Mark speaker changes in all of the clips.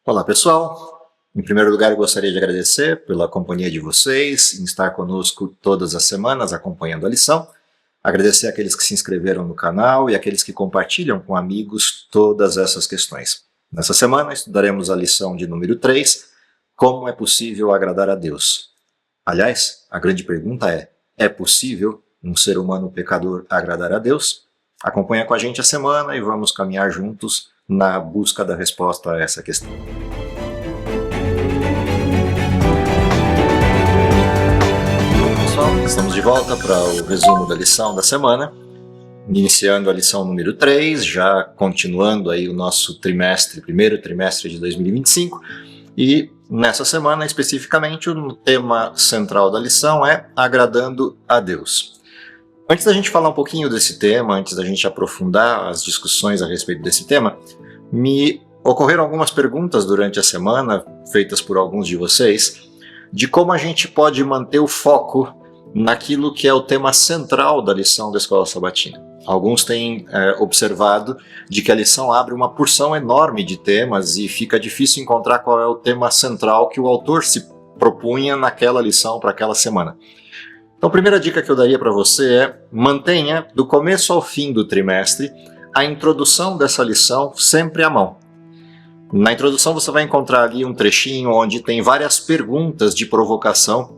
Speaker 1: Olá pessoal, em primeiro lugar eu gostaria de agradecer pela companhia de vocês, em estar conosco todas as semanas acompanhando a lição, agradecer àqueles que se inscreveram no canal e àqueles que compartilham com amigos todas essas questões. Nessa semana estudaremos a lição de número 3, como é possível agradar a Deus? Aliás, a grande pergunta é possível um ser humano pecador agradar a Deus? Acompanha com a gente a semana e vamos caminhar juntos na busca da resposta a essa questão. Pessoal, estamos de volta para o resumo da lição da semana, iniciando a lição número 3, já continuando aí o nosso primeiro trimestre de 2025, e nessa semana especificamente o tema central da lição é agradando a Deus. Antes da gente falar um pouquinho desse tema, antes da gente aprofundar as discussões a respeito desse tema, me ocorreram algumas perguntas durante a semana, feitas por alguns de vocês, de como a gente pode manter o foco naquilo que é o tema central da lição da Escola Sabatina. Alguns têm observado de que a lição abre uma porção enorme de temas e fica difícil encontrar qual é o tema central que o autor se propunha naquela lição para aquela semana. Então a primeira dica que eu daria para você é mantenha do começo ao fim do trimestre a introdução dessa lição sempre à mão. Na introdução você vai encontrar ali um trechinho onde tem várias perguntas de provocação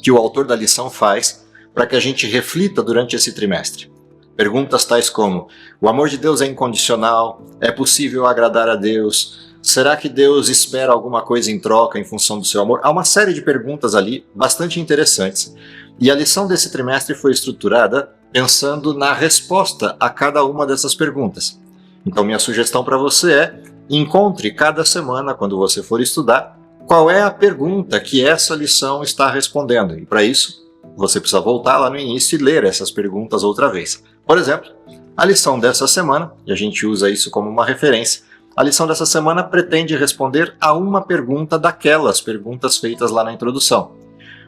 Speaker 1: que o autor da lição faz para que a gente reflita durante esse trimestre. Perguntas tais como: o amor de Deus é incondicional? É possível agradar a Deus? Será que Deus espera alguma coisa em troca em função do seu amor? Há uma série de perguntas ali bastante interessantes. E a lição desse trimestre foi estruturada pensando na resposta a cada uma dessas perguntas. Então minha sugestão para você é: encontre cada semana, quando você for estudar, qual é a pergunta que essa lição está respondendo. E para isso, você precisa voltar lá no início e ler essas perguntas outra vez. Por exemplo, a lição dessa semana, e a gente usa isso como uma referência, a lição dessa semana pretende responder a uma pergunta daquelas perguntas feitas lá na introdução.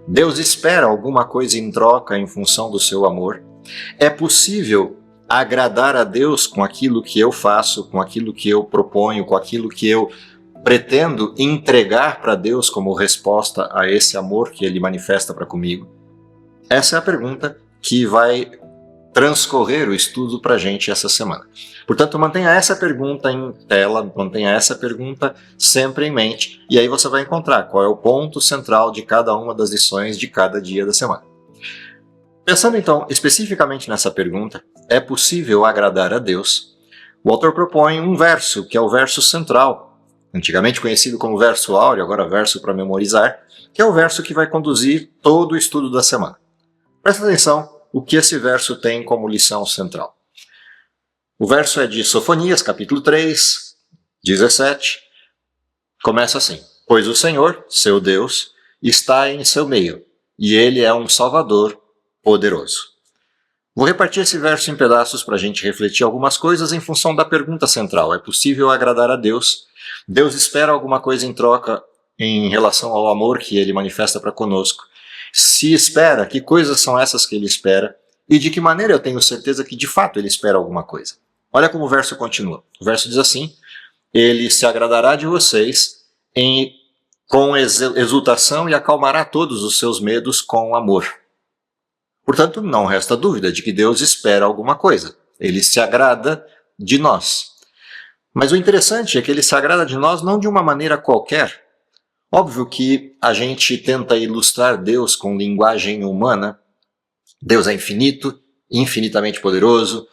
Speaker 1: Deus espera alguma coisa em troca em função do seu amor? É possível agradar a Deus com aquilo que eu faço, com aquilo que eu proponho, com aquilo que eu pretendo entregar para Deus como resposta a esse amor que Ele manifesta para comigo? Essa é a pergunta que vai transcorrer o estudo para a gente essa semana. Portanto, mantenha essa pergunta em tela, mantenha essa pergunta sempre em mente, e aí você vai encontrar qual é o ponto central de cada uma das lições de cada dia da semana. Pensando então especificamente nessa pergunta, é possível agradar a Deus? O autor propõe um verso, que é o verso central, antigamente conhecido como verso áureo, agora verso para memorizar, que é o verso que vai conduzir todo o estudo da semana. Presta atenção o que esse verso tem como lição central. O verso é de Sofonias, capítulo 3, 17. Começa assim: pois o Senhor, seu Deus, está em seu meio, e Ele é um Salvador poderoso. Vou repartir esse verso em pedaços para a gente refletir algumas coisas em função da pergunta central. É possível agradar a Deus? Deus espera alguma coisa em troca em relação ao amor que Ele manifesta para conosco? Se espera, que coisas são essas que Ele espera? E de que maneira eu tenho certeza que de fato Ele espera alguma coisa? Olha como o verso continua. O verso diz assim: Ele se agradará de vocês com exultação e acalmará todos os seus medos com amor. Portanto, não resta dúvida de que Deus espera alguma coisa. Ele se agrada de nós. Mas o interessante é que Ele se agrada de nós não de uma maneira qualquer. Óbvio que a gente tenta ilustrar Deus com linguagem humana. Deus é infinito, infinitamente poderoso,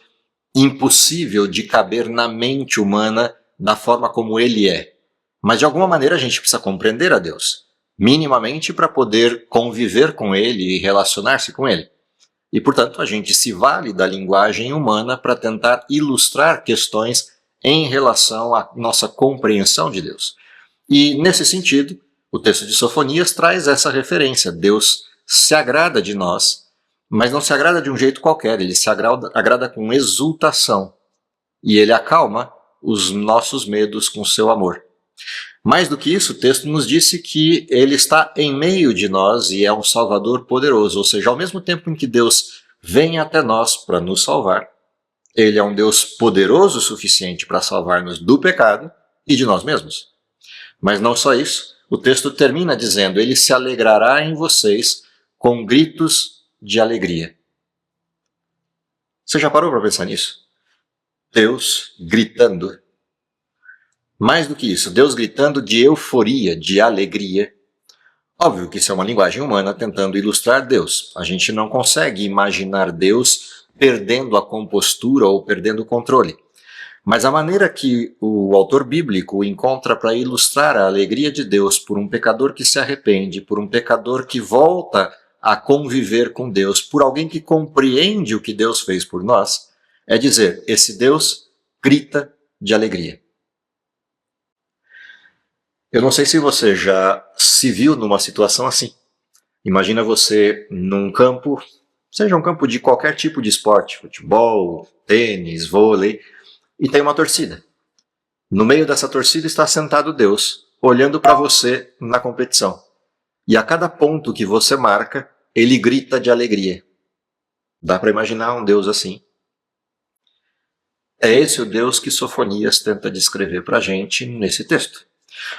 Speaker 1: impossível de caber na mente humana da forma como Ele é. Mas de alguma maneira a gente precisa compreender a Deus, minimamente para poder conviver com Ele e relacionar-se com Ele. E portanto a gente se vale da linguagem humana para tentar ilustrar questões em relação à nossa compreensão de Deus. E nesse sentido, o texto de Sofonias traz essa referência. Deus se agrada de nós, mas não se agrada de um jeito qualquer. Ele se agrada com exultação. E Ele acalma os nossos medos com seu amor. Mais do que isso, o texto nos disse que Ele está em meio de nós e é um Salvador poderoso. Ou seja, ao mesmo tempo em que Deus vem até nós para nos salvar, Ele é um Deus poderoso o suficiente para salvar-nos do pecado e de nós mesmos. Mas não só isso, o texto termina dizendo: ele se alegrará em vocês com gritos de alegria. Você já parou para pensar nisso? Deus gritando. Mais do que isso, Deus gritando de euforia, de alegria. Óbvio que isso é uma linguagem humana tentando ilustrar Deus. A gente não consegue imaginar Deus perdendo a compostura ou perdendo o controle. Mas a maneira que o autor bíblico encontra para ilustrar a alegria de Deus por um pecador que se arrepende, por um pecador que volta a conviver com Deus, por alguém que compreende o que Deus fez por nós, é dizer: esse Deus grita de alegria. Eu não sei se você já se viu numa situação assim. Imagina você num campo, seja um campo de qualquer tipo de esporte, futebol, tênis, vôlei, e tem uma torcida. No meio dessa torcida está sentado Deus, olhando para você na competição. E a cada ponto que você marca, ele grita de alegria. Dá para imaginar um Deus assim? É esse o Deus que Sofonias tenta descrever para a gente nesse texto.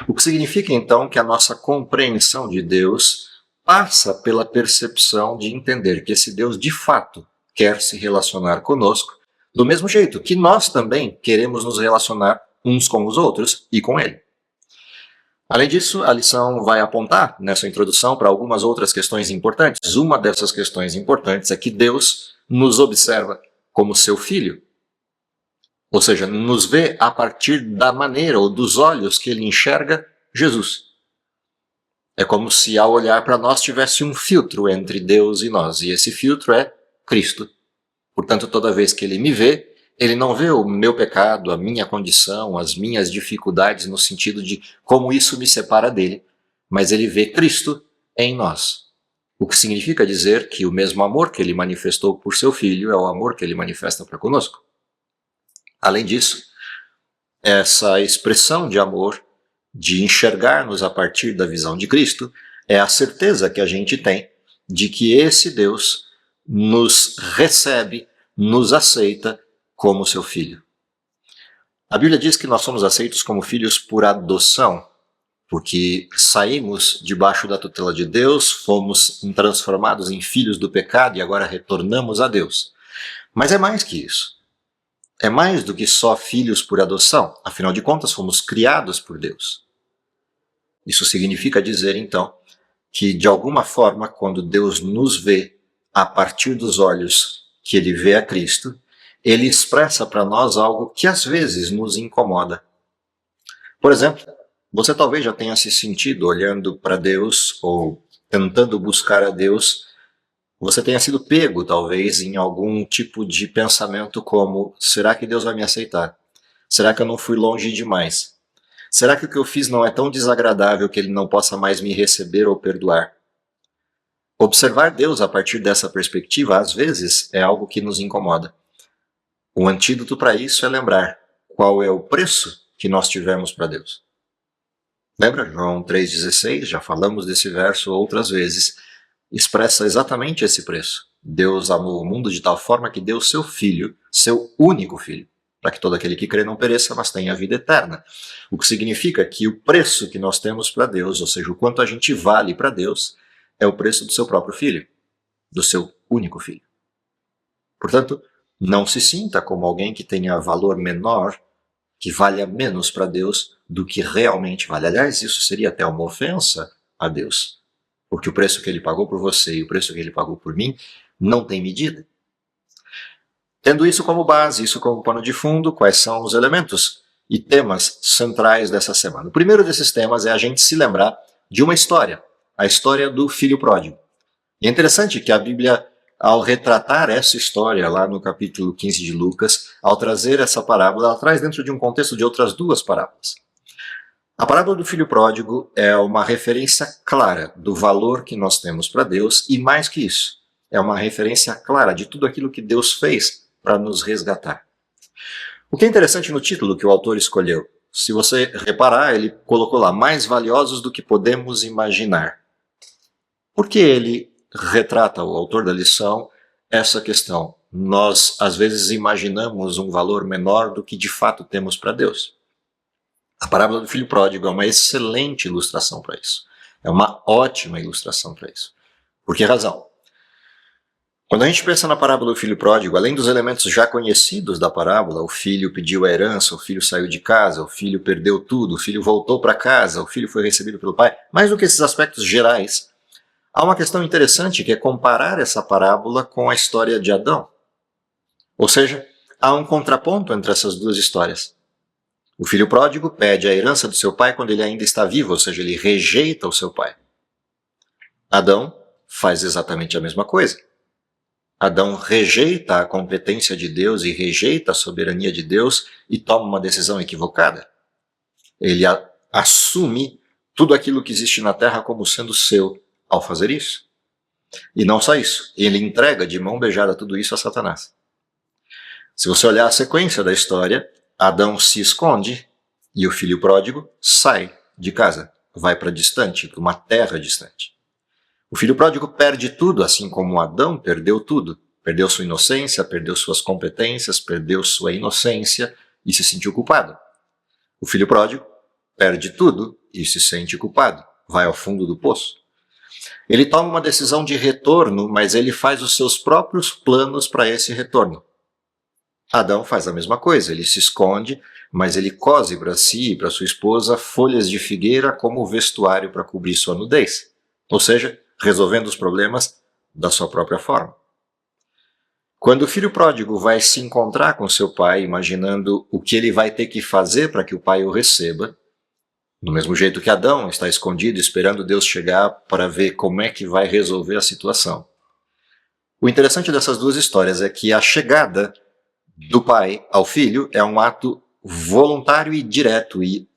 Speaker 1: O que significa então que a nossa compreensão de Deus passa pela percepção de entender que esse Deus de fato quer se relacionar conosco, do mesmo jeito que nós também queremos nos relacionar uns com os outros e com Ele. Além disso, a lição vai apontar nessa introdução para algumas outras questões importantes. Uma dessas questões importantes é que Deus nos observa como seu filho. Ou seja, nos vê a partir da maneira ou dos olhos que ele enxerga Jesus. É como se ao olhar para nós tivesse um filtro entre Deus e nós, e esse filtro é Cristo. Portanto, toda vez que ele me vê, ele não vê o meu pecado, a minha condição, as minhas dificuldades no sentido de como isso me separa dele, mas ele vê Cristo em nós. O que significa dizer que o mesmo amor que ele manifestou por seu filho é o amor que ele manifesta para conosco. Além disso, essa expressão de amor, de enxergar-nos a partir da visão de Cristo, é a certeza que a gente tem de que esse Deus nos recebe, nos aceita como seu filho. A Bíblia diz que nós somos aceitos como filhos por adoção, porque saímos debaixo da tutela de Deus, fomos transformados em filhos do pecado e agora retornamos a Deus. Mas é mais que isso. É mais do que só filhos por adoção. Afinal de contas, fomos criados por Deus. Isso significa dizer, então, que de alguma forma, quando Deus nos vê a partir dos olhos que ele vê a Cristo, ele expressa para nós algo que às vezes nos incomoda. Por exemplo, você talvez já tenha se sentido olhando para Deus ou tentando buscar a Deus. Você tenha sido pego, talvez, em algum tipo de pensamento como: será que Deus vai me aceitar? Será que eu não fui longe demais? Será que o que eu fiz não é tão desagradável que ele não possa mais me receber ou perdoar? Observar Deus a partir dessa perspectiva, às vezes, é algo que nos incomoda. O antídoto para isso é lembrar qual é o preço que nós tivemos para Deus. Lembra João 3,16? Já falamos desse verso outras vezes. Expressa exatamente esse preço. Deus amou o mundo de tal forma que deu seu filho, seu único filho, para que todo aquele que crê não pereça, mas tenha a vida eterna. O que significa que o preço que nós temos para Deus, ou seja, o quanto a gente vale para Deus, é o preço do seu próprio filho, do seu único filho. Portanto, não se sinta como alguém que tenha valor menor, que valha menos para Deus do que realmente vale. Aliás, isso seria até uma ofensa a Deus. Porque o preço que ele pagou por você e o preço que ele pagou por mim não tem medida. Tendo isso como base, isso como pano de fundo, quais são os elementos e temas centrais dessa semana? O primeiro desses temas é a gente se lembrar de uma história, a história do filho pródigo. E é interessante que a Bíblia, ao retratar essa história lá no capítulo 15 de Lucas, ao trazer essa parábola, ela traz dentro de um contexto de outras duas parábolas. A parábola do filho pródigo é uma referência clara do valor que nós temos para Deus e, mais que isso, é uma referência clara de tudo aquilo que Deus fez para nos resgatar. O que é interessante no título que o autor escolheu, se você reparar, ele colocou lá: mais valiosos do que podemos imaginar. Por que ele retrata, o autor da lição, essa questão? Nós, às vezes, imaginamos um valor menor do que de fato temos para Deus. A parábola do filho pródigo é uma excelente ilustração para isso. É uma ótima ilustração para isso. Por que razão? Quando a gente pensa na parábola do filho pródigo, além dos elementos já conhecidos da parábola, o filho pediu a herança, o filho saiu de casa, o filho perdeu tudo, o filho voltou para casa, o filho foi recebido pelo pai, mais do que esses aspectos gerais, há uma questão interessante que é comparar essa parábola com a história de Adão. Ou seja, há um contraponto entre essas duas histórias. O filho pródigo pede a herança do seu pai quando ele ainda está vivo, ou seja, ele rejeita o seu pai. Adão faz exatamente a mesma coisa. Adão rejeita a competência de Deus e rejeita a soberania de Deus e toma uma decisão equivocada. Ele assume tudo aquilo que existe na terra como sendo seu ao fazer isso. E não só isso, ele entrega de mão beijada tudo isso a Satanás. Se você olhar a sequência da história, Adão se esconde e o filho pródigo sai de casa, vai para distante, para uma terra distante. O filho pródigo perde tudo, assim como Adão perdeu tudo. Perdeu sua inocência, perdeu suas competências, perdeu sua inocência e se sentiu culpado. O filho pródigo perde tudo e se sente culpado, vai ao fundo do poço. Ele toma uma decisão de retorno, mas ele faz os seus próprios planos para esse retorno. Adão faz a mesma coisa, ele se esconde, mas ele cose para si e para sua esposa folhas de figueira como vestuário para cobrir sua nudez. Ou seja, resolvendo os problemas da sua própria forma. Quando o filho pródigo vai se encontrar com seu pai, imaginando o que ele vai ter que fazer para que o pai o receba, do mesmo jeito que Adão está escondido esperando Deus chegar para ver como é que vai resolver a situação. O interessante dessas duas histórias é que a chegada do pai ao filho é um ato voluntário e direto e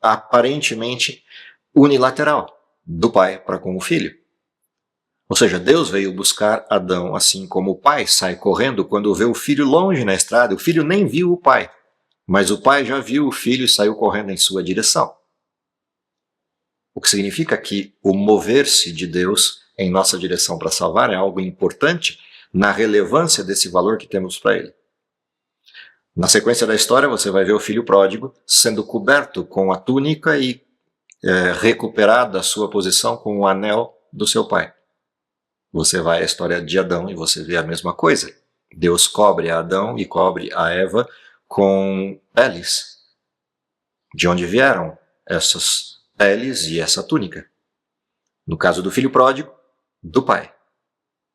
Speaker 1: aparentemente unilateral do pai para com o filho. Ou seja, Deus veio buscar Adão, assim como o pai sai correndo quando vê o filho longe na estrada. O filho nem viu o pai, mas o pai já viu o filho e saiu correndo em sua direção. O que significa que o mover-se de Deus em nossa direção para salvar é algo importante na relevância desse valor que temos para ele. Na sequência da história, você vai ver o filho pródigo sendo coberto com a túnica e recuperada a sua posição com o anel do seu pai. Você vai à história de Adão e você vê a mesma coisa. Deus cobre a Adão e cobre a Eva com peles. De onde vieram essas peles e essa túnica? No caso do filho pródigo, do pai.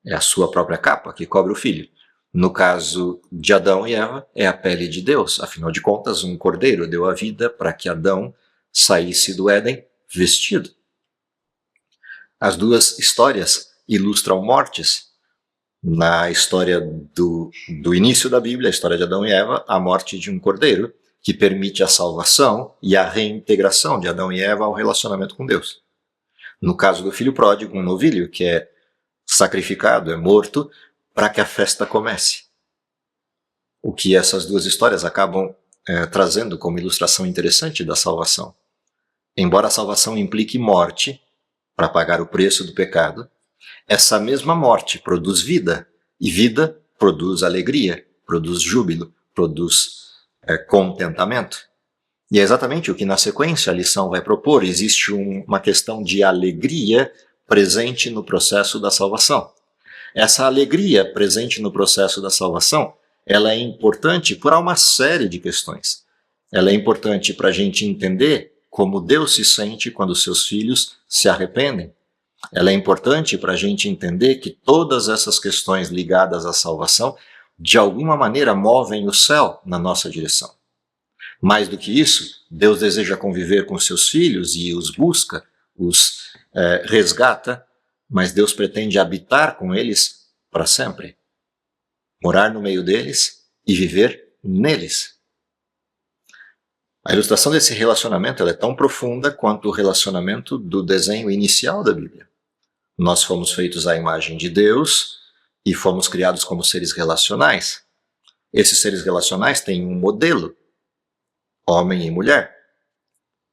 Speaker 1: É a sua própria capa que cobre o filho. No caso de Adão e Eva, é a pele de Deus. Afinal de contas, um cordeiro deu a vida para que Adão saísse do Éden vestido. As duas histórias ilustram mortes. Na história do início da Bíblia, a história de Adão e Eva, a morte de um cordeiro que permite a salvação e a reintegração de Adão e Eva ao relacionamento com Deus. No caso do filho pródigo, um novilho que é sacrificado, é morto, para que a festa comece. O que essas duas histórias acabam trazendo como ilustração interessante da salvação. Embora a salvação implique morte, para pagar o preço do pecado, essa mesma morte produz vida, e vida produz alegria, produz júbilo, produz contentamento. E é exatamente o que na sequência a lição vai propor. Existe uma questão de alegria presente no processo da salvação. Essa alegria presente no processo da salvação, ela é importante por uma série de questões. Ela é importante para a gente entender como Deus se sente quando seus filhos se arrependem. Ela é importante para a gente entender que todas essas questões ligadas à salvação, de alguma maneira, movem o céu na nossa direção. Mais do que isso, Deus deseja conviver com seus filhos e os busca, os resgata, mas Deus pretende habitar com eles para sempre. Morar no meio deles e viver neles. A ilustração desse relacionamento ela é tão profunda quanto o relacionamento do desenho inicial da Bíblia. Nós fomos feitos à imagem de Deus e fomos criados como seres relacionais. Esses seres relacionais têm um modelo, homem e mulher.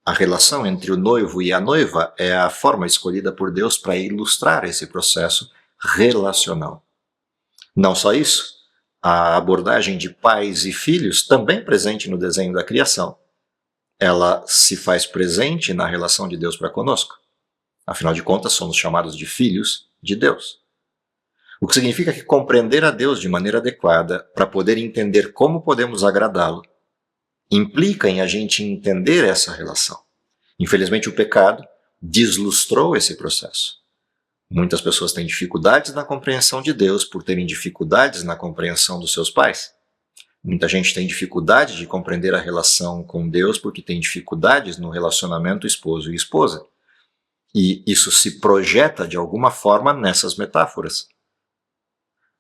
Speaker 1: A relação entre o noivo e a noiva é a forma escolhida por Deus para ilustrar esse processo relacional. Não só isso, a abordagem de pais e filhos, também presente no desenho da criação, ela se faz presente na relação de Deus para conosco. Afinal de contas, somos chamados de filhos de Deus. O que significa que compreender a Deus de maneira adequada para poder entender como podemos agradá-lo implica em a gente entender essa relação. Infelizmente, o pecado deslustrou esse processo. Muitas pessoas têm dificuldades na compreensão de Deus por terem dificuldades na compreensão dos seus pais. Muita gente tem dificuldade de compreender a relação com Deus porque tem dificuldades no relacionamento esposo e esposa. E isso se projeta de alguma forma nessas metáforas.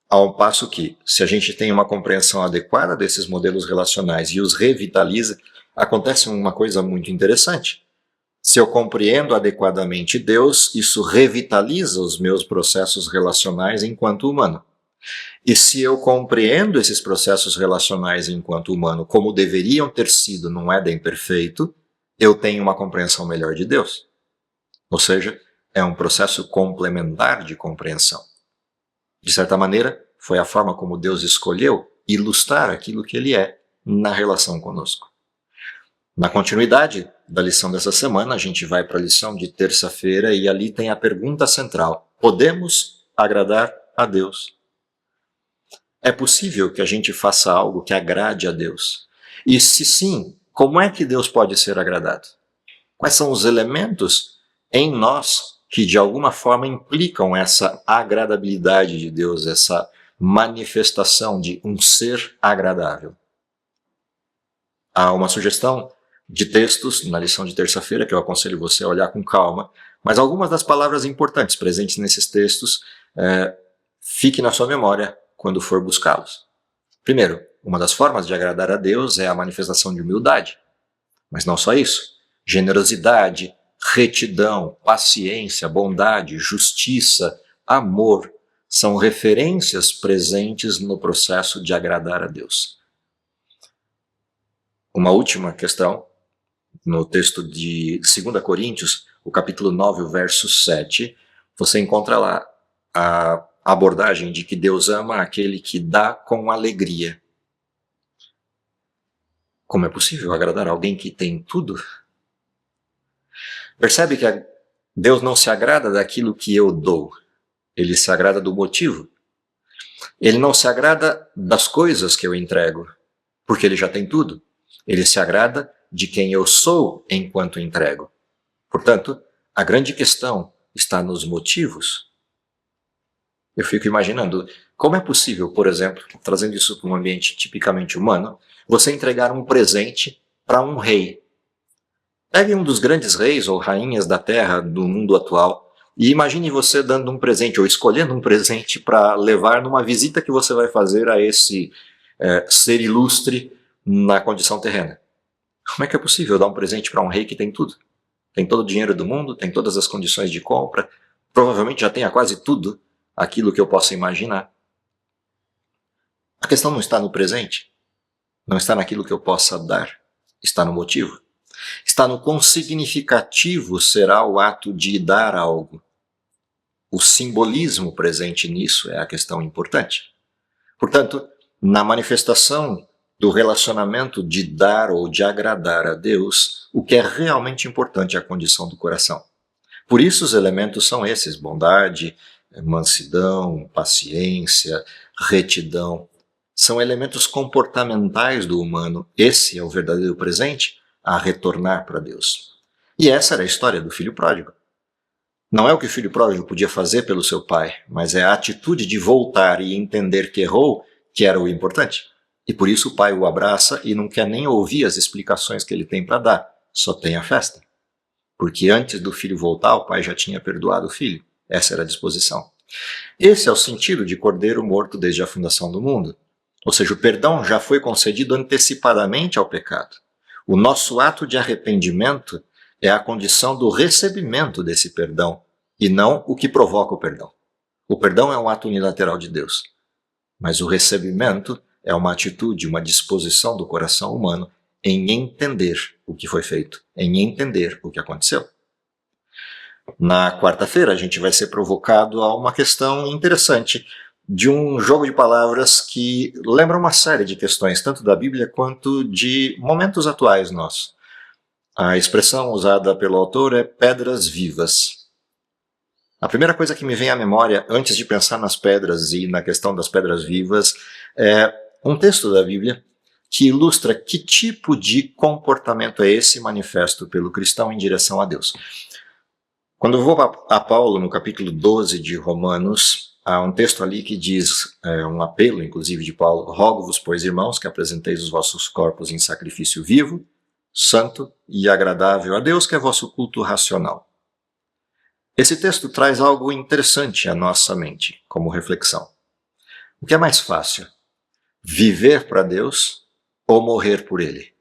Speaker 1: Ao passo que, se a gente tem uma compreensão adequada desses modelos relacionais e os revitaliza, acontece uma coisa muito interessante. Se eu compreendo adequadamente Deus, isso revitaliza os meus processos relacionais enquanto humano. E se eu compreendo esses processos relacionais enquanto humano como deveriam ter sido num Éden perfeito, eu tenho uma compreensão melhor de Deus. Ou seja, é um processo complementar de compreensão. De certa maneira, foi a forma como Deus escolheu ilustrar aquilo que Ele é na relação conosco. Na continuidade da lição dessa semana, a gente vai para a lição de terça-feira e ali tem a pergunta central: podemos agradar a Deus? É possível que a gente faça algo que agrade a Deus? E se sim, como é que Deus pode ser agradado? Quais são os elementos em nós que de alguma forma implicam essa agradabilidade de Deus, essa manifestação de um ser agradável? Há uma sugestão de textos na lição de terça-feira que eu aconselho você a olhar com calma, mas algumas das palavras importantes presentes nesses textos fique na sua memória quando for buscá-los. Primeiro, uma das formas de agradar a Deus é a manifestação de humildade. Mas não só isso. Generosidade, retidão, paciência, bondade, justiça, amor são referências presentes no processo de agradar a Deus. Uma última questão, no texto de 2 Coríntios, o capítulo 9, o verso 7, você encontra lá a abordagem de que Deus ama aquele que dá com alegria. Como é possível agradar alguém que tem tudo? Percebe que Deus não se agrada daquilo que eu dou. Ele se agrada do motivo. Ele não se agrada das coisas que eu entrego, porque ele já tem tudo. Ele se agrada de quem eu sou enquanto entrego. Portanto, a grande questão está nos motivos. Eu fico imaginando como é possível, por exemplo, trazendo isso para um ambiente tipicamente humano, você entregar um presente para um rei. Pegue um dos grandes reis ou rainhas da Terra do mundo atual e imagine você dando um presente ou escolhendo um presente para levar numa visita que você vai fazer a esse ser ilustre na condição terrena. Como é que é possível dar um presente para um rei que tem tudo? Tem todo o dinheiro do mundo, tem todas as condições de compra, provavelmente já tenha quase tudo aquilo que eu posso imaginar. A questão não está no presente, não está naquilo que eu possa dar, está no motivo. Está no quão significativo será o ato de dar algo. O simbolismo presente nisso é a questão importante. Portanto, na manifestação do relacionamento de dar ou de agradar a Deus, o que é realmente importante é a condição do coração. Por isso os elementos são esses: bondade, mansidão, paciência, retidão. São elementos comportamentais do humano. Esse é o verdadeiro presente a retornar para Deus. E essa era a história do filho pródigo. Não é o que o filho pródigo podia fazer pelo seu pai, mas é a atitude de voltar e entender que errou que era o importante. E por isso o pai o abraça e não quer nem ouvir as explicações que ele tem para dar, só tem a festa. Porque antes do filho voltar, o pai já tinha perdoado o filho. Essa era a disposição. Esse é o sentido de cordeiro morto desde a fundação do mundo. Ou seja, o perdão já foi concedido antecipadamente ao pecado. O nosso ato de arrependimento é a condição do recebimento desse perdão e não o que provoca o perdão. O perdão é um ato unilateral de Deus, mas o recebimento é uma atitude, uma disposição do coração humano em entender o que foi feito, em entender o que aconteceu. Na quarta-feira a gente vai ser provocado a uma questão interessante de um jogo de palavras que lembra uma série de questões, tanto da Bíblia quanto de momentos atuais nossos. A expressão usada pelo autor é pedras vivas. A primeira coisa que me vem à memória, antes de pensar nas pedras e na questão das pedras vivas, é um texto da Bíblia que ilustra que tipo de comportamento é esse manifesto pelo cristão em direção a Deus. Quando eu vou a Paulo, no capítulo 12 de Romanos, há um texto ali que diz, um apelo inclusive de Paulo: rogo-vos, pois, irmãos, que apresenteis os vossos corpos em sacrifício vivo, santo e agradável a Deus, que é vosso culto racional. Esse texto traz algo interessante à nossa mente, como reflexão. O que é mais fácil? Viver para Deus ou morrer por Ele?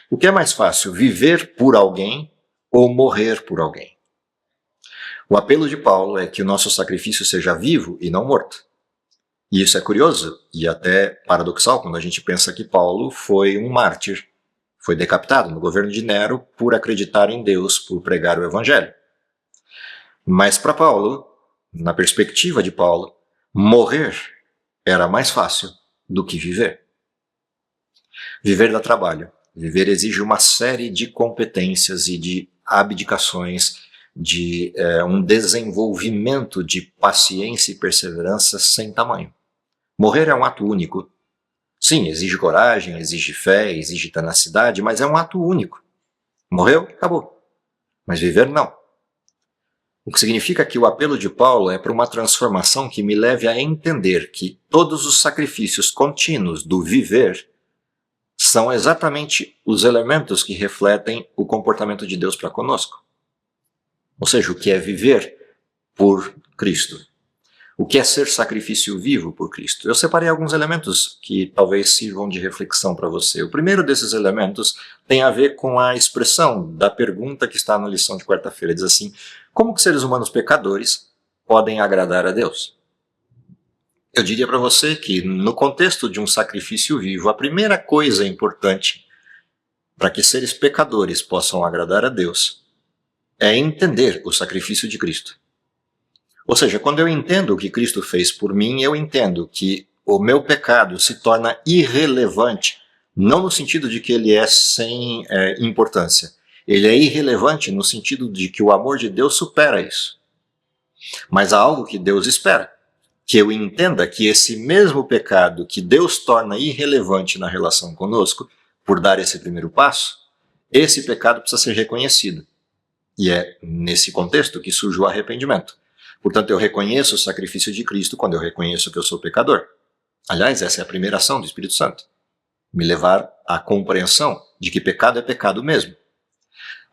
Speaker 1: O que é mais fácil? Viver por alguém ou morrer por alguém? O apelo de Paulo é que o nosso sacrifício seja vivo e não morto. E isso é curioso e até paradoxal quando a gente pensa que Paulo foi um mártir. Foi decapitado no governo de Nero por acreditar em Deus, por pregar o Evangelho. Mas para Paulo, na perspectiva de Paulo, morrer era mais fácil do que viver. Viver dá trabalho. Viver exige uma série de competências e de abdicações, de um desenvolvimento de paciência e perseverança sem tamanho. Morrer é um ato único. Sim, exige coragem, exige fé, exige tenacidade, mas é um ato único. Morreu, acabou. Mas viver não. O que significa que o apelo de Paulo é para uma transformação que me leve a entender que todos os sacrifícios contínuos do viver são exatamente os elementos que refletem o comportamento de Deus para conosco. Ou seja, o que é viver por Cristo. O que é ser sacrifício vivo por Cristo? Eu separei alguns elementos que talvez sirvam de reflexão para você. O primeiro desses elementos tem a ver com a expressão da pergunta que está na lição de quarta-feira. Diz assim: como que seres humanos pecadores podem agradar a Deus? Eu diria para você que, no contexto de um sacrifício vivo, a primeira coisa importante para que seres pecadores possam agradar a Deus é entender o sacrifício de Cristo. Ou seja, quando eu entendo o que Cristo fez por mim, eu entendo que o meu pecado se torna irrelevante, não no sentido de que ele é sem importância. Ele é irrelevante no sentido de que o amor de Deus supera isso. Mas há algo que Deus espera, que eu entenda que esse mesmo pecado que Deus torna irrelevante na relação conosco, por dar esse primeiro passo, esse pecado precisa ser reconhecido. E é nesse contexto que surge o arrependimento. Portanto, eu reconheço o sacrifício de Cristo quando eu reconheço que eu sou pecador. Aliás, essa é a primeira ação do Espírito Santo. Me levar à compreensão de que pecado é pecado mesmo.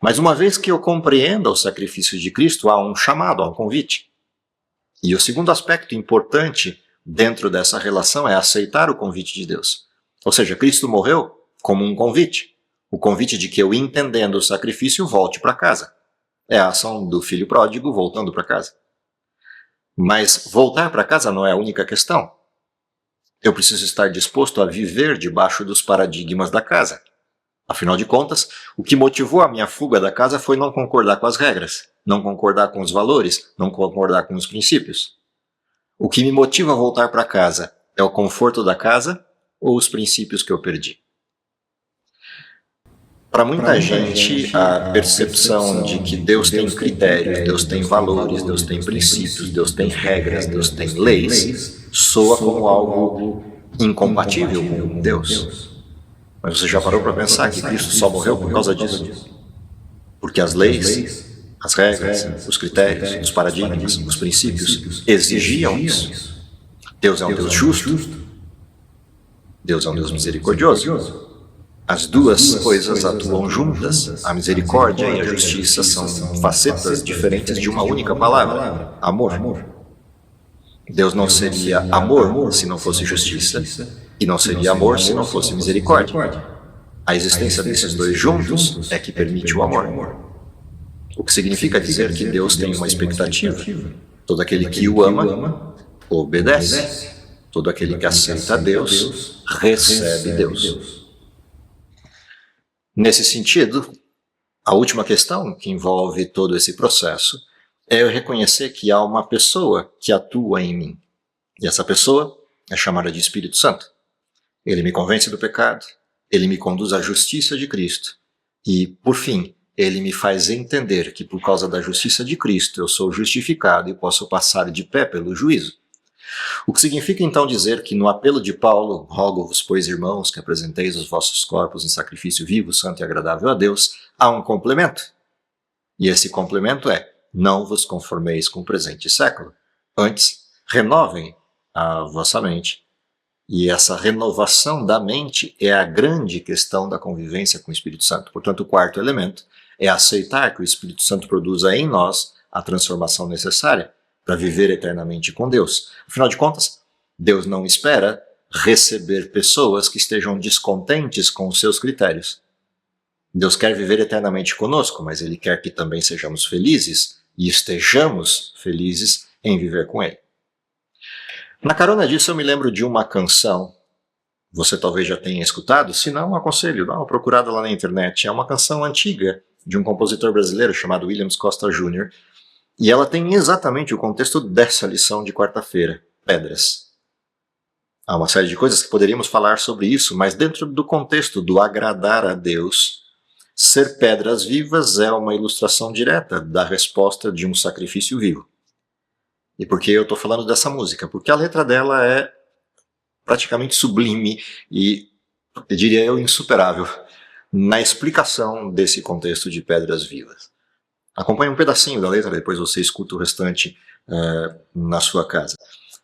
Speaker 1: Mas uma vez que eu compreenda o sacrifício de Cristo, há um chamado, há um convite. E o segundo aspecto importante dentro dessa relação é aceitar o convite de Deus. Ou seja, Cristo morreu como um convite. O convite de que eu, entendendo o sacrifício, volte para casa. É a ação do filho pródigo voltando para casa. Mas voltar para casa não é a única questão. Eu preciso estar disposto a viver debaixo dos paradigmas da casa. Afinal de contas, o que motivou a minha fuga da casa foi não concordar com as regras, não concordar com os valores, não concordar com os princípios. O que me motiva a voltar para casa é o conforto da casa ou os princípios que eu perdi? Para muita gente, a percepção de que Deus tem critérios, Deus tem valores, Deus tem princípios, Deus tem regras, Deus tem leis, soa como algo incompatível com Deus. Mas você já parou para pensar que Cristo só morreu por causa disso? Porque as leis, as regras, os critérios, os paradigmas, os princípios exigiam isso. Deus é um Deus justo, Deus é um Deus misericordioso. As duas coisas atuam juntas. A misericórdia e a justiça são facetas diferentes de uma única palavra: amor. Deus não seria amor se não fosse justiça, e não seria amor se não fosse misericórdia. A existência desses dois juntos é que permite o amor. O que significa dizer que Deus tem uma expectativa. Todo aquele que o ama, obedece. Todo aquele que aceita Deus, recebe Deus. Nesse sentido, a última questão que envolve todo esse processo é eu reconhecer que há uma pessoa que atua em mim. E essa pessoa é chamada de Espírito Santo. Ele me convence do pecado, ele me conduz à justiça de Cristo, E, por fim, ele me faz entender que por causa da justiça de Cristo eu sou justificado e posso passar de pé pelo juízo. O que significa então dizer que no apelo de Paulo, rogo-vos, pois, irmãos, que apresenteis os vossos corpos em sacrifício vivo, santo e agradável a Deus, há um complemento. E esse complemento é: não vos conformeis com o presente século. Antes, renovem a vossa mente. E essa renovação da mente é a grande questão da convivência com o Espírito Santo. Portanto, o quarto elemento é aceitar que o Espírito Santo produza em nós a transformação necessária para viver eternamente com Deus. Afinal de contas, Deus não espera receber pessoas que estejam descontentes com os seus critérios. Deus quer viver eternamente conosco, mas Ele quer que também sejamos felizes e estejamos felizes em viver com Ele. Na carona disso, eu me lembro de uma canção, você talvez já tenha escutado, se não, aconselho, dá uma procurada lá na internet. É uma canção antiga de um compositor brasileiro chamado Williams Costa Jr., e ela tem exatamente o contexto dessa lição de quarta-feira, pedras. Há uma série de coisas que poderíamos falar sobre isso, mas dentro do contexto do agradar a Deus, ser pedras vivas é uma ilustração direta da resposta de um sacrifício vivo. E por que eu estou falando dessa música? Porque a letra dela é praticamente sublime e, eu diria eu, insuperável na explicação desse contexto de pedras vivas. Acompanhe um pedacinho da letra, depois você escuta o restante na sua casa.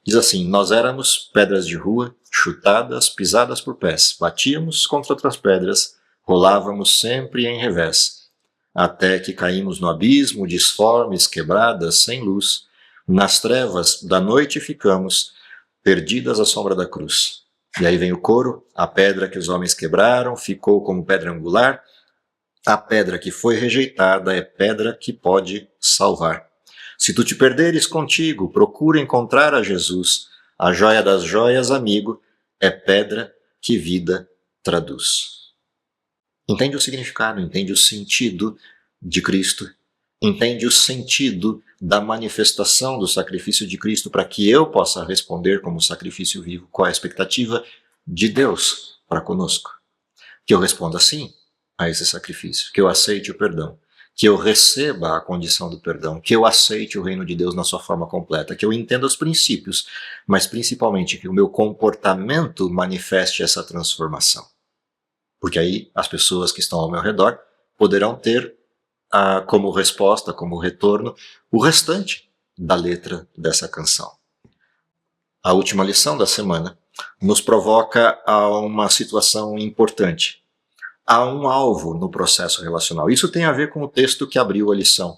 Speaker 1: Diz assim: nós éramos pedras de rua, chutadas, pisadas por pés, batíamos contra outras pedras, rolávamos sempre em revés, até que caímos no abismo, disformes, quebradas, sem luz. Nas trevas da noite ficamos, perdidas à sombra da cruz. E aí vem o coro: a pedra que os homens quebraram ficou como pedra angular, a pedra que foi rejeitada é pedra que pode salvar. Se tu te perderes contigo, procura encontrar a Jesus, a joia das joias, amigo, é pedra que vida traduz. Entende o significado, entende o sentido de Cristo, entende o sentido da manifestação do sacrifício de Cristo para que eu possa responder como sacrifício vivo. Qual é a expectativa de Deus para conosco? Que eu responda sim a esse sacrifício, que eu aceite o perdão, que eu receba a condição do perdão, que eu aceite o reino de Deus na sua forma completa, que eu entenda os princípios, mas principalmente que o meu comportamento manifeste essa transformação. Porque aí as pessoas que estão ao meu redor poderão ter como resposta, como retorno, o restante da letra dessa canção. A última lição da semana nos provoca a uma situação importante. Há um alvo no processo relacional. Isso tem a ver com o texto que abriu a lição.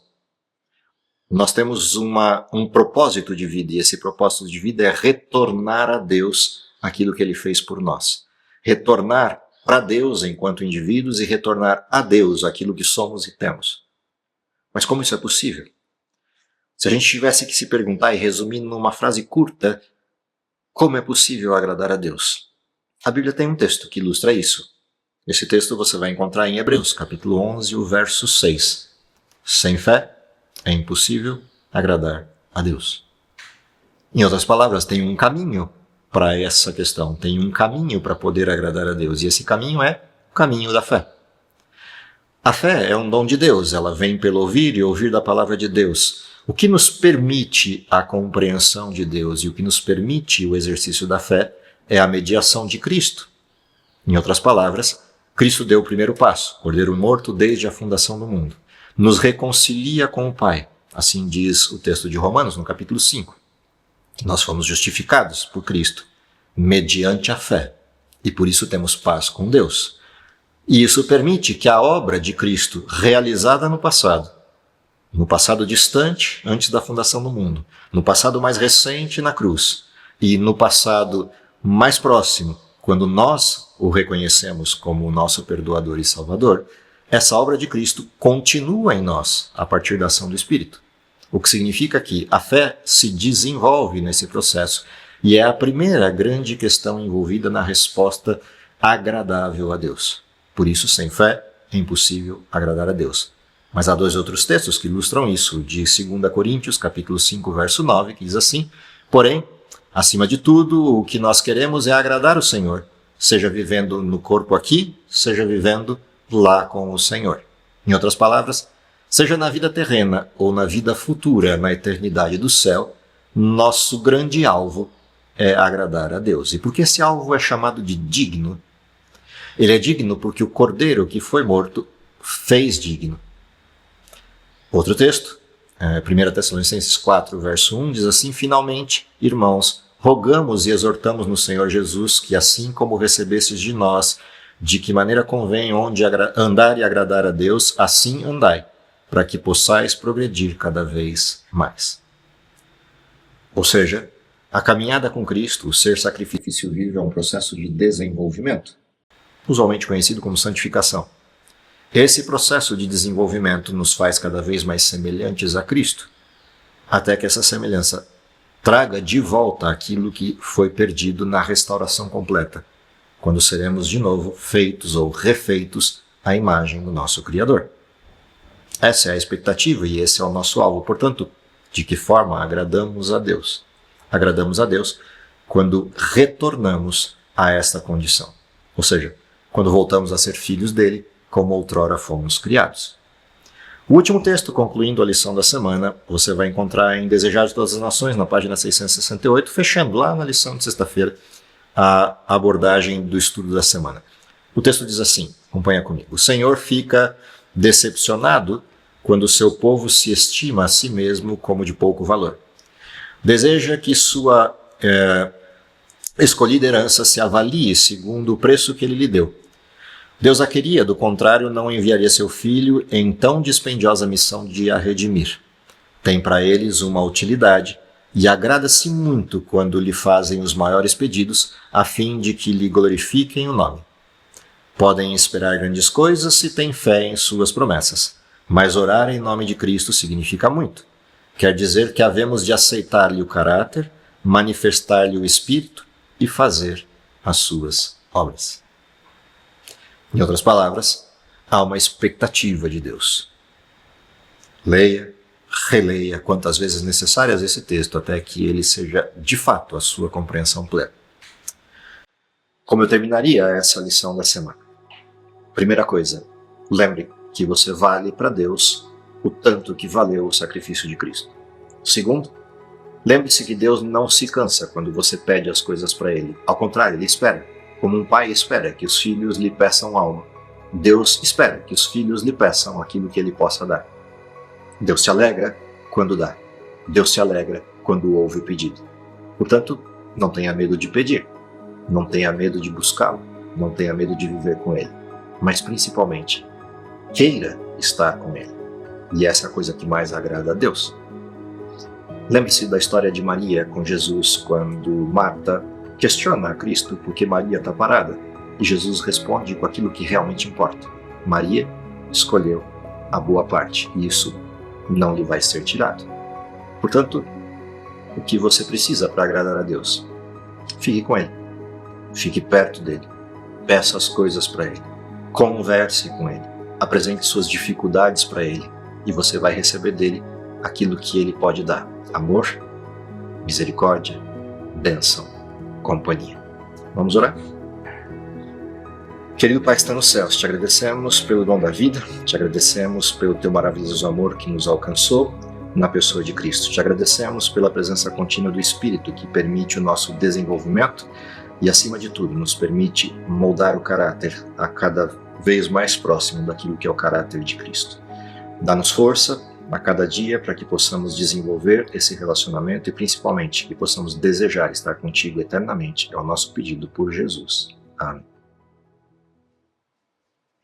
Speaker 1: Nós temos um propósito de vida, e esse propósito de vida é retornar a Deus aquilo que Ele fez por nós. Retornar para Deus enquanto indivíduos e retornar a Deus aquilo que somos e temos. Mas como isso é possível? Se a gente tivesse que se perguntar e resumir numa frase curta, como é possível agradar a Deus? A Bíblia tem um texto que ilustra isso. Esse texto você vai encontrar em Hebreus, capítulo 11, o verso 6. Sem fé é impossível agradar a Deus. Em outras palavras, tem um caminho para essa questão, tem um caminho para poder agradar a Deus, e esse caminho é o caminho da fé. A fé é um dom de Deus, ela vem pelo ouvir e ouvir da palavra de Deus. O que nos permite a compreensão de Deus e o que nos permite o exercício da fé é a mediação de Cristo. Em outras palavras, Cristo deu o primeiro passo, Cordeiro morto desde a fundação do mundo. Nos reconcilia com o Pai, assim diz o texto de Romanos, no capítulo 5. Nós fomos justificados por Cristo, mediante a fé, e por isso temos paz com Deus. E isso permite que a obra de Cristo, realizada no passado distante, antes da fundação do mundo, no passado mais recente, na cruz, e no passado mais próximo, quando nós o reconhecemos como o nosso perdoador e salvador, essa obra de Cristo continua em nós a partir da ação do Espírito. O que significa que a fé se desenvolve nesse processo e é a primeira grande questão envolvida na resposta agradável a Deus. Por isso, sem fé, é impossível agradar a Deus. Mas há dois outros textos que ilustram isso, de 2 Coríntios, capítulo 5, verso 9, que diz assim: porém, acima de tudo, o que nós queremos é agradar o Senhor, seja vivendo no corpo aqui, seja vivendo lá com o Senhor. Em outras palavras, seja na vida terrena ou na vida futura, na eternidade do céu, nosso grande alvo é agradar a Deus. E por que esse alvo é chamado de digno? Ele é digno porque o Cordeiro que foi morto fez digno. Outro texto, 1 Tessalonicenses 4, verso 1, diz assim: finalmente, irmãos, rogamos e exortamos no Senhor Jesus que, assim como recebestes de nós, de que maneira convém onde andar e agradar a Deus, assim andai, para que possais progredir cada vez mais. Ou seja, a caminhada com Cristo, o ser sacrifício vivo, é um processo de desenvolvimento, usualmente conhecido como santificação. Esse processo de desenvolvimento nos faz cada vez mais semelhantes a Cristo, até que essa semelhança traga de volta aquilo que foi perdido na restauração completa, quando seremos de novo feitos ou refeitos à imagem do nosso Criador. Essa é a expectativa e esse é o nosso alvo. Portanto, de que forma agradamos a Deus? Agradamos a Deus quando retornamos a esta condição, ou seja, quando voltamos a ser filhos dele, como outrora fomos criados. O último texto, concluindo a lição da semana, você vai encontrar em Desejar de Todas as Nações, na página 668, fechando lá na lição de sexta-feira, a abordagem do estudo da semana. O texto diz assim, acompanha comigo: o Senhor fica decepcionado quando o seu povo se estima a si mesmo como de pouco valor. Deseja que sua escolhida herança se avalie segundo o preço que ele lhe deu. Deus a queria, do contrário, não enviaria seu filho em tão dispendiosa missão de a redimir. Tem para eles uma utilidade e agrada-se muito quando lhe fazem os maiores pedidos, a fim de que lhe glorifiquem o nome. Podem esperar grandes coisas se têm fé em suas promessas, mas orar em nome de Cristo significa muito. Quer dizer que havemos de aceitar-lhe o caráter, manifestar-lhe o Espírito e fazer as suas obras. Em outras palavras, há uma expectativa de Deus. Leia, releia quantas vezes necessárias esse texto até que ele seja, de fato, a sua compreensão plena. Como eu terminaria essa lição da semana? Primeira coisa, lembre que você vale para Deus o tanto que valeu o sacrifício de Cristo. Segundo, lembre-se que Deus não se cansa quando você pede as coisas para Ele. Ao contrário, Ele espera. Como um pai espera que os filhos lhe peçam algo, Deus espera que os filhos lhe peçam aquilo que Ele possa dar. Deus se alegra quando dá. Deus se alegra quando ouve o pedido. Portanto, não tenha medo de pedir. Não tenha medo de buscá-lo. Não tenha medo de viver com Ele. Mas, principalmente, queira estar com Ele. E essa é a coisa que mais agrada a Deus. Lembre-se da história de Maria com Jesus, quando Marta questiona a Cristo por que Maria está parada. E Jesus responde com aquilo que realmente importa. Maria escolheu a boa parte, e isso não lhe vai ser tirado. Portanto, o que você precisa para agradar a Deus? Fique com Ele. Fique perto dEle. Peça as coisas para Ele. Converse com Ele. Apresente suas dificuldades para Ele. E você vai receber dEle aquilo que Ele pode dar. Amor, misericórdia, bênção, companhia. Vamos orar? Querido Pai que está nos céus, te agradecemos pelo dom da vida, te agradecemos pelo teu maravilhoso amor que nos alcançou na pessoa de Cristo. Te agradecemos pela presença contínua do Espírito que permite o nosso desenvolvimento e, acima de tudo, nos permite moldar o caráter a cada vez mais próximo daquilo que é o caráter de Cristo. Dá-nos força a cada dia para que possamos desenvolver esse relacionamento e, principalmente, que possamos desejar estar contigo eternamente. É o nosso pedido por Jesus. Amém.